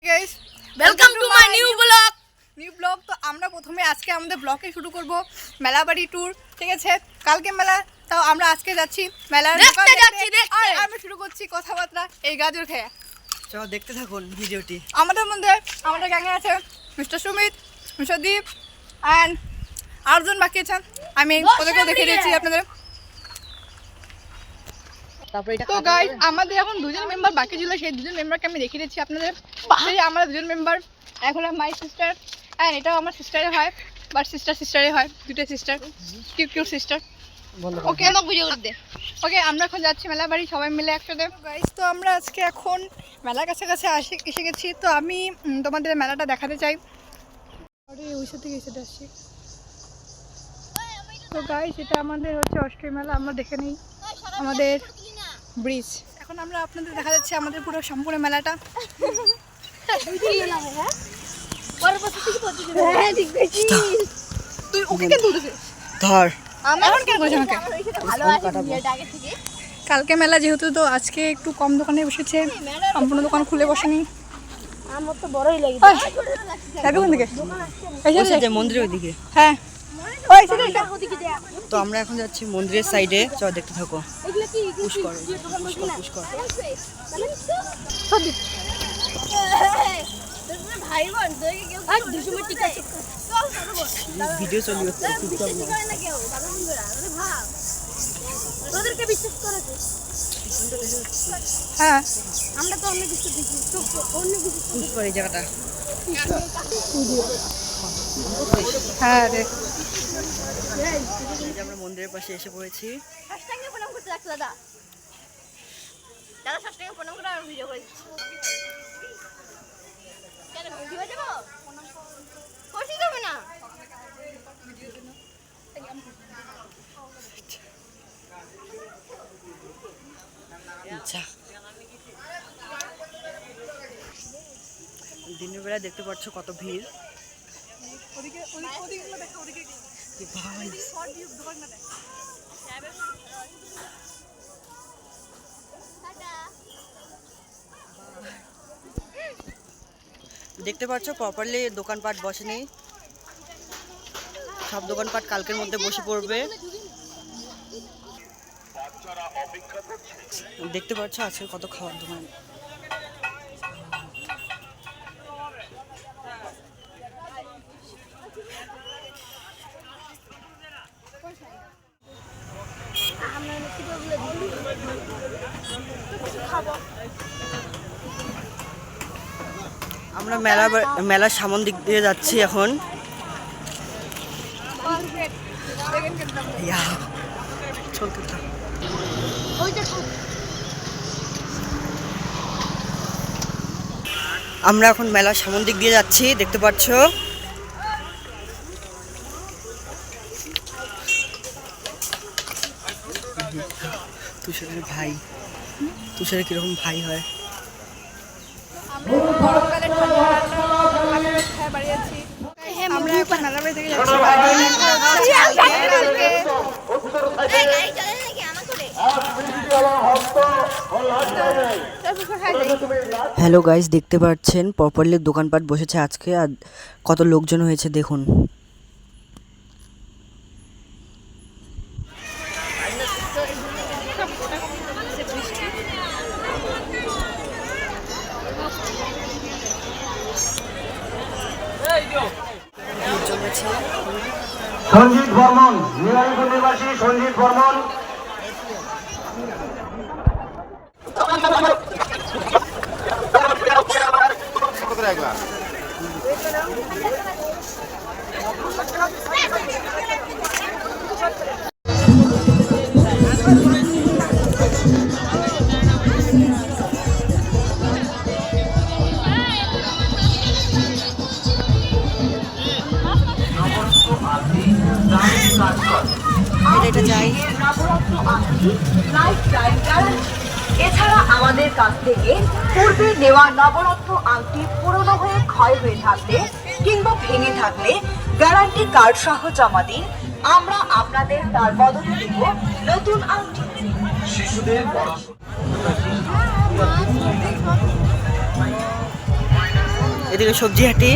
Guys welcome to my new blog. তো আমরা প্রথমে আজকে আমাদের ব্লগে শুরু করব মেলাবাড়ি ট্যুর। ঠিক আছে, কালকে মেলা, তাও আমরা আজকে যাচ্ছি মেলার দোকান দেখতে। আর আমরা শুরু করছি কথাবার্তা এই গাজর খেয়ে। চলো দেখতে থাকুন ভিডিওটি। আমাদের মধ্যে আমাদের গ্যাংয়ে আছে mister Sumit, mister Deep and Arjun বাকি আছেন। আমি ওদেরকেও দেখিয়ে দিচ্ছি আপনাদের। তো গাইস আমাদের এখন দুজন মেম্বার বাকি ছিল, সেই দুজন মেম্বারকে আমি দেখিয়ে দিচ্ছি আপনাদের। সেই আমরা দুজন মেম্বার, এক হলো মাই সিস্টার অ্যান্ড এটাও আমার সিস্টারের হয়, বাট সিস্টারের হয়, দুটো সিস্টার, কিউট সিস্টার। ওকে আমাকে ভিডিও করে দে। ওকে, আমরা এখন যাচ্ছি মেলা বাড়ি সবাই মিলে একসাথে। গাইস তো আমরা আজকে এখন মেলার কাছাকাছি এসে গেছি। তো আমি তোমাদের মেলাটা দেখাতে চাই। ওই সাথে আসছি। তো গাইস এটা আমাদের হচ্ছে অষ্টমী মেলা, আমরা দেখে নিই আমাদের ব্রিজ। এখন আমরা আপনাদের দেখা যাচ্ছে আমাদের পুরো সম্পূর্ণ মেলাটা। তুই ওকে কেন তুলছিস? ধর এখন কেন করিস আমাকে? কালকে মেলা যেহেতু, তো আজকে একটু কম দোকানে বসেছে, সম্পূর্ণ দোকান খুলে বসেনি। আমার তো বড়ই লাগে। যাবি কোন দিকে? মন্দিরের ওইদিকে। হ্যাঁ, তো আমরা এখন যাচ্ছি মন্দিরের সাইডে, চলো দেখতে থাকো। পুশ করো, পুশ করো। ভাই বোন তোকে কেউ আর দুশমন ঠিক আছে ভিডিও চলি হচ্ছে করে না কেউ দাদা বন্ধুরা আরে ভাব তোদেরকে বিশ্বাস করেছে। হ্যাঁ আমরা তো অন্য কিছু দেখি তো অন্য কিছু পুশ করে এই জায়গাটা। হ্যাঁ রে, আমরা মন্দিরের পাশে এসে পড়েছি। সাষ্টাঙ্গে প্রণাম করতে যাচ্ছে দাদা। দাদা সাষ্টাঙ্গে প্রণাম করে আমি ভিডিও করে দিচ্ছি। কেন ভিডিও দেব? করতে দেবে না। আচ্ছা, দিনের বেলা দেখতে পাচ্ছ কত ভিড়। ভাই দেখতে পাচ্ছ প্রপারলি দোকানপাট বসেনি, সব দোকানপাট কালকের মধ্যে বসে পড়বে। দেখতে পাচ্ছ আজকে কত খাবার দোকান। আমরা মেলার সামন দিক দিয়ে যাচ্ছি এখন। চলতে থাক। আমরা এখন মেলার সামন দিক দিয়ে যাচ্ছি, দেখতে পাচ্ছ। তুষারের ভাই, তুষারের কিরকম ভাই হয়। আমরা এখন মেলা বাড়ি থেকে যাচ্ছি। হ্যালো গাইস, দেখতে পাচ্ছেন প্রপারলি দোকানপাট বসেছে আজকে, আর কত লোকজন হয়েছে দেখুন। সঞ্জিত বর্মন, নিরালিপুর নিবাসী সঞ্জিত বর্মন। এছাড়া আমাদের কাছ থেকে পূর্বে নেওয়া নবরত্ন আংটি পুরনো হয়ে ক্ষয় হয়ে থাকলে কিংবা ভেঙে থাকলে গ্যারান্টি কার্ড সহ জমা দিন, আমরা আপনাদের তার বদলে দেব নতুন আংটি। শিশুদের এদিকে সবজি হাটি।